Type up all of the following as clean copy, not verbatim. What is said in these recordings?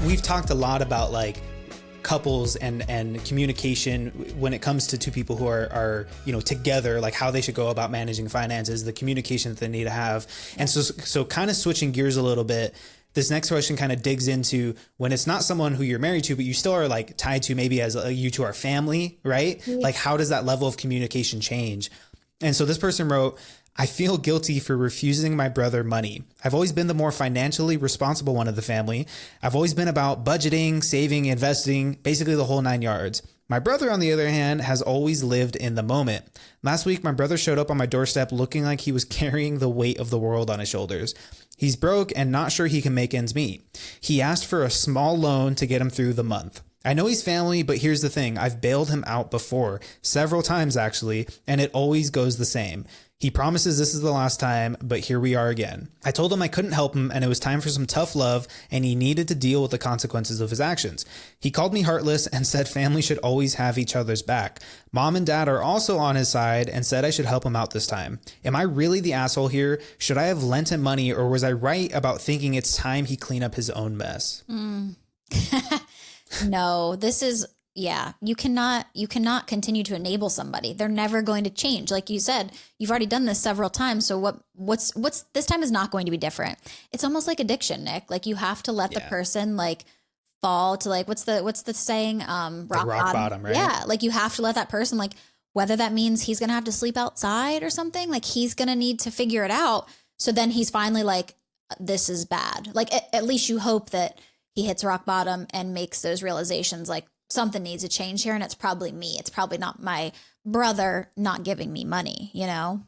we've talked a lot about like couples and communication when it comes to two people who are together, like how they should go about managing finances, the communication that they need to have. And so kind of switching gears a little bit, this next question kind of digs into when it's not someone who you're married to, but you still are like tied to maybe as you to our family, right? Like how does that level of communication change? And so this person wrote, I feel guilty for refusing my brother money. I've always been the more financially responsible one of the family. I've always been about budgeting, saving, investing, basically the whole 9 yards. My brother, on the other hand, has always lived in the moment. Last week, my brother showed up on my doorstep looking like he was carrying the weight of the world on his shoulders. He's broke and not sure he can make ends meet. He asked for a small loan to get him through the month. I know he's family, but here's the thing. I've bailed him out before, several times actually, and it always goes the same. He promises this is the last time, but here we are again. I told him I couldn't help him and it was time for some tough love and he needed to deal with the consequences of his actions. He called me heartless and said family should always have each other's back. Mom and dad are also on his side and said I should help him out this time. Am I really the asshole here? Should I have lent him money or was I right about thinking it's time he clean up his own mess? No, this is, yeah, you cannot continue to enable somebody. They're never going to change. Like you said, you've already done this several times. So what's this time is not going to be different. It's almost like addiction, Nick. Like you have to let the person like fall to like, what's the saying? Rock bottom, right? Yeah. Like you have to let that person, like, whether that means he's going to have to sleep outside or something, like he's going to need to figure it out. So then he's finally like, this is bad. Like at least you hope that he hits rock bottom and makes those realizations like something needs to change here. And it's probably me. It's probably not my brother not giving me money, you know?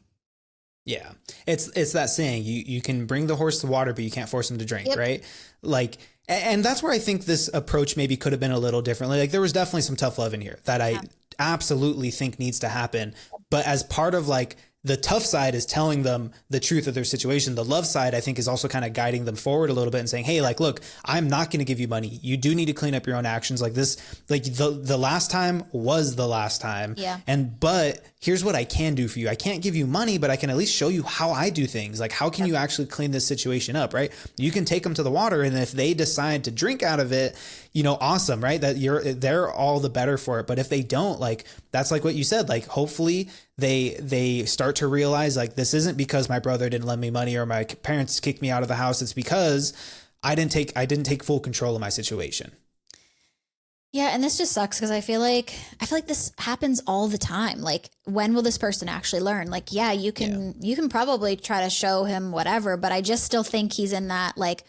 Yeah. It's that saying, you can bring the horse to water, but you can't force him to drink, right? Like, and that's where I think this approach maybe could have been a little differently. Like there was definitely some tough love in here that I absolutely think needs to happen. But as part of like, the tough side is telling them the truth of their situation. The love side, I think, is also kind of guiding them forward a little bit and saying, hey, like, look, I'm not going to give you money. You do need to clean up your own actions like this. Like the last time was the last time. Yeah. But here's what I can do for you. I can't give you money, but I can at least show you how I do things. Like, how can you actually clean this situation up, right? You can take them to the water. And if they decide to drink out of it, awesome, right? They're all the better for it. But if they don't, like, that's like what you said, like, hopefully they start to realize like, this isn't because my brother didn't lend me money or my parents kicked me out of the house. It's because I didn't take full control of my situation. Yeah. And this just sucks because I feel like this happens all the time. Like, when will this person actually learn? Like, yeah, you can probably try to show him whatever, but I just still think he's in that like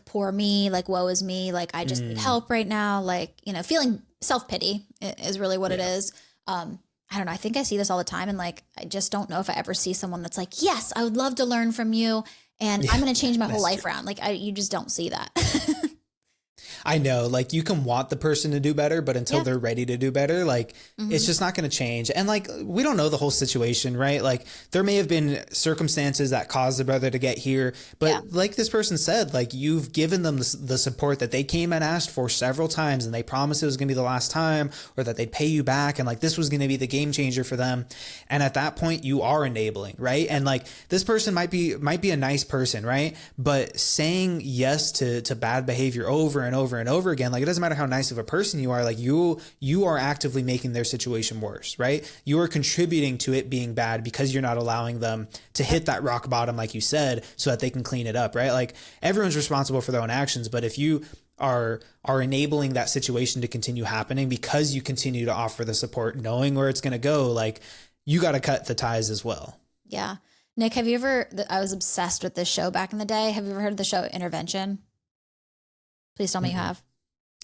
poor me, like woe is me. Like I just need help right now. Like, feeling self-pity is really what it is. I don't know. I think I see this all the time. And like, I just don't know if I ever see someone that's like, yes, I would love to learn from you. And I'm going to change my whole life around. Like you just don't see that. I know, like you can want the person to do better, but until they're ready to do better, like it's just not going to change. And like, we don't know the whole situation, right? Like there may have been circumstances that caused the brother to get here, but like this person said, like you've given them the support that they came and asked for several times and they promised it was going to be the last time or that they'd pay you back. And like, this was going to be the game changer for them. And at that point you are enabling, right? And like this person might be a nice person, right? But saying yes to bad behavior over and over and over again, like it doesn't matter how nice of a person you are, like you are actively making their situation worse, right? You are contributing to it being bad because you're not allowing them to hit that rock bottom, like you said, so that they can clean it up, right? Like everyone's responsible for their own actions, but if you are enabling that situation to continue happening because you continue to offer the support, knowing where it's going to go, like you got to cut the ties as well. Yeah. Nick, have you ever, I was obsessed with this show back in the day. Have you ever heard of the show Intervention? Please tell me you have.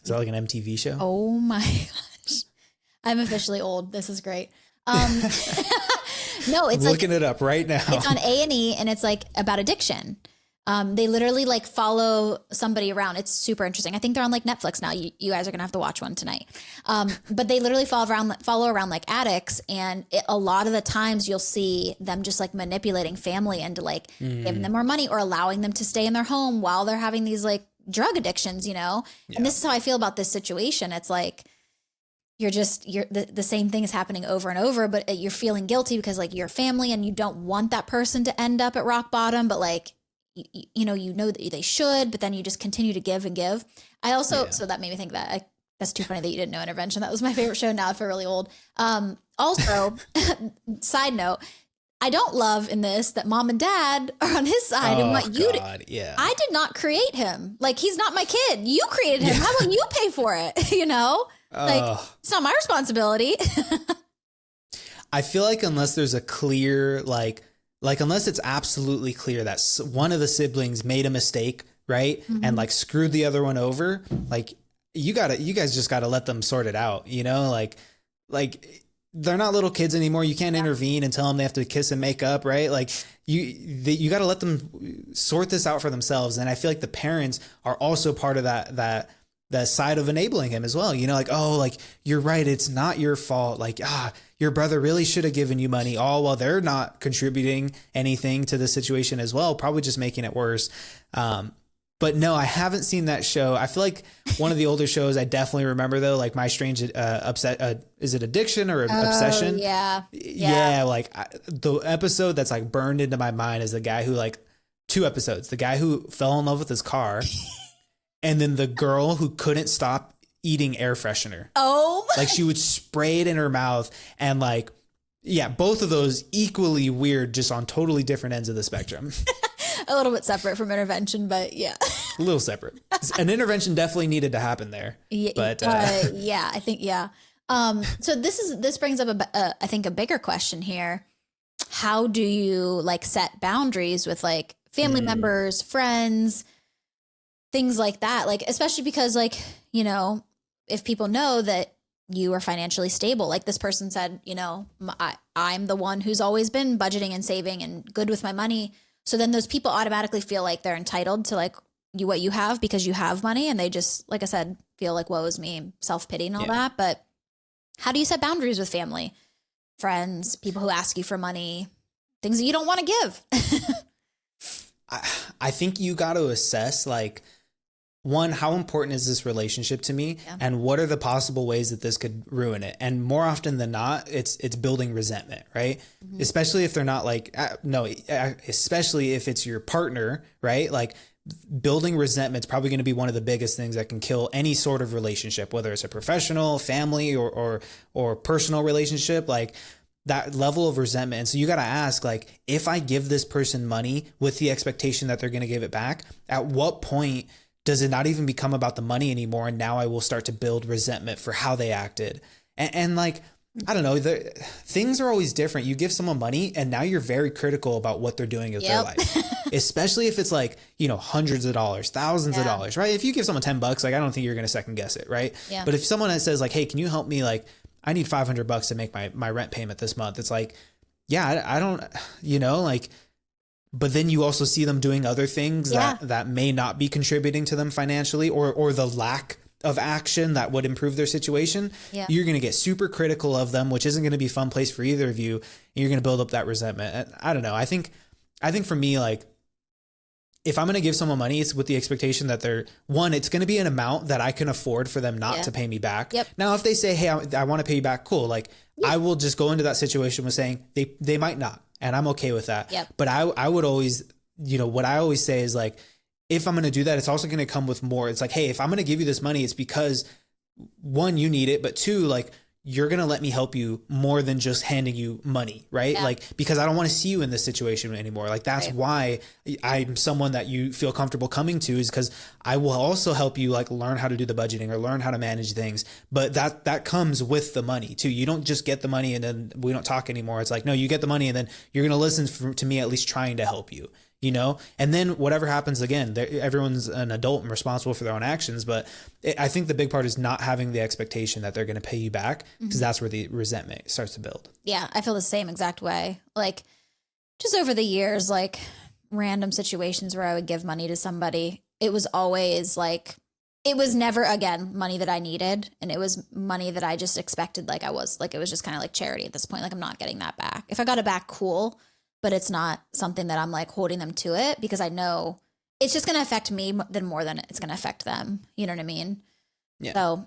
Is that like an MTV show? Oh my gosh. I'm officially old. This is great. No, it's looking it up right now. It's on A&E and it's like about addiction. They literally like follow somebody around. It's super interesting. I think they're on like Netflix now. You guys are gonna have to watch one tonight. But they literally follow around like addicts, and a lot of the times you'll see them just like manipulating family into like giving them more money or allowing them to stay in their home while they're having these like drug addictions, And this is how I feel about this situation. It's like the same thing is happening over and over, but you're feeling guilty because like you're family and you don't want that person to end up at rock bottom, but like you know that they should, but then you just continue to give and give. I also, so that made me think that that's too funny that you didn't know Intervention. That was my favorite show. Now I feel really old. Also, side note, I don't love in this that mom and dad are on his side and what you did. Yeah. I did not create him. Like, he's not my kid. You created him. How about you pay for it? You know, like, it's not my responsibility. I feel like unless there's a clear, like unless it's absolutely clear that one of the siblings made a mistake, right? And like screwed the other one over, like you guys just gotta let them sort it out, you know, like they're not little kids anymore. You can't intervene and tell them they have to kiss and make up, right? Like you got to let them sort this out for themselves. And I feel like the parents are also part of that side of enabling him as well. You know, like, oh, like, you're right, it's not your fault. Like, your brother really should have given you money, all while they're not contributing anything to the situation as well, probably just making it worse. But no, I haven't seen that show. I feel like one of the older shows I definitely remember, though, like My Strange is it Addiction or Obsession? Yeah. Like the episode that's like burned into my mind is the guy who, like, 2 episodes, the guy who fell in love with his car and then the girl who couldn't stop eating air freshener. Oh, like she would spray it in her mouth, and like, yeah, both of those equally weird, just on totally different ends of the spectrum. A little bit separate from Intervention, but yeah. A little separate. An intervention definitely needed to happen there. Yeah, but yeah, I think, yeah. So this brings up I think a bigger question here. How do you like set boundaries with like family members, friends, things like that? Like, especially because, like, you know, if people know that you are financially stable, like this person said, you know, I'm the one who's always been budgeting and saving and good with my money. So then those people automatically feel like they're entitled to like what you have because you have money, and they just, like I said, feel like woe is me, self-pity and all that. But how do you set boundaries with family, friends, people who ask you for money, things that you don't want to give? I think you got to assess, like, one, how important is this relationship to me, and what are the possible ways that this could ruin it? And more often than not, it's building resentment, right? Especially if they're not like, especially if it's your partner, right? Like, building resentment is probably going to be one of the biggest things that can kill any sort of relationship, whether it's a professional, family, or personal relationship, like that level of resentment. And so you got to ask, like, if I give this person money with the expectation that they're going to give it back, at what point does it not even become about the money anymore? And now I will start to build resentment for how they acted. And like, I don't know, things are always different. You give someone money and now you're very critical about what they're doing with their life, especially if it's like, you know, hundreds of dollars, thousands of dollars, right? If you give someone $10, like, I don't think you're going to second guess it. Right. Yeah. But if someone says like, hey, can you help me? Like, I need $500 to make my rent payment this month. It's like, yeah, I don't, you know, like, but then you also see them doing other things that may not be contributing to them financially, or the lack of action that would improve their situation. Yeah. You're going to get super critical of them, which isn't going to be a fun place for either of you. And you're going to build up that resentment. And I don't know. I think for me, like, if I'm going to give someone money, it's with the expectation that it's going to be an amount that I can afford for them not to pay me back. Yep. Now, if they say, hey, I want to pay you back, cool. Like, I will just go into that situation with saying they might not. And I'm okay with that. Yep. But I would always, you know, what I always say is like, if I'm going to do that, it's also going to come with more. It's like, hey, if I'm going to give you this money, it's because, one, you need it, but two, like, you're going to let me help you more than just handing you money, right? Yeah. Like, because I don't want to see you in this situation anymore. Like, that's why I'm someone that you feel comfortable coming to, is because I will also help you, like, learn how to do the budgeting or learn how to manage things. But that comes with the money too. You don't just get the money and then we don't talk anymore. It's like, no, you get the money and then you're going to listen to me at least trying to help you. You know, and then whatever happens, again, everyone's an adult and responsible for their own actions. But I think the big part is not having the expectation that they're going to pay you back, because that's where the resentment starts to build. Yeah, I feel the same exact way. Like, just over the years, like, random situations where I would give money to somebody, it was always like, it was never, again, money that I needed. And it was money that I just expected, like, it was just kind of like charity at this point. Like, I'm not getting that back. If I got it back, cool. But it's not something that I'm like holding them to it, because I know it's just going to affect me more than it's going to affect them. You know what I mean? Yeah. So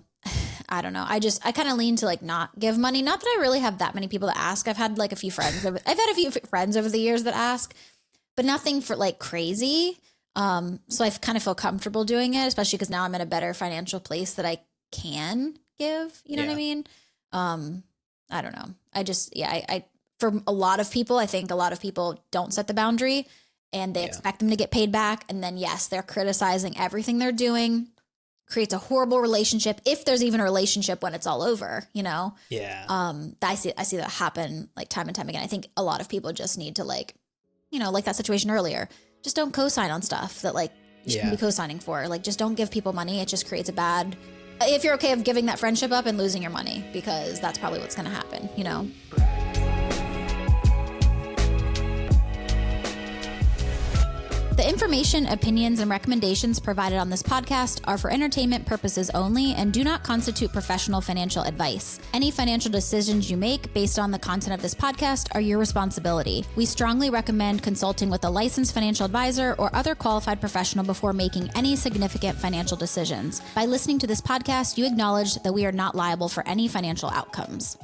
I don't know. I kind of lean to like not give money. Not that I really have that many people to ask. I've had like a few friends. I've had a few friends over the years that ask, but nothing for like crazy. So I kind of feel comfortable doing it, especially because now I'm in a better financial place that I can give, you know what I mean? I don't know. I for a lot of people, I think a lot of people don't set the boundary and they expect them to get paid back. And then, yes, they're criticizing everything they're doing, creates a horrible relationship. If there's even a relationship when it's all over, you know? Yeah. I see that happen like time and time again. I think a lot of people just need to like, you know, like that situation earlier, just don't co-sign on stuff that like you shouldn't be co-signing for. Like, just don't give people money. It just creates a bad, if you're okay of giving that friendship up and losing your money, because that's probably what's going to happen, you know? The information, opinions, and recommendations provided on this podcast are for entertainment purposes only and do not constitute professional financial advice. Any financial decisions you make based on the content of this podcast are your responsibility. We strongly recommend consulting with a licensed financial advisor or other qualified professional before making any significant financial decisions. By listening to this podcast, you acknowledge that we are not liable for any financial outcomes.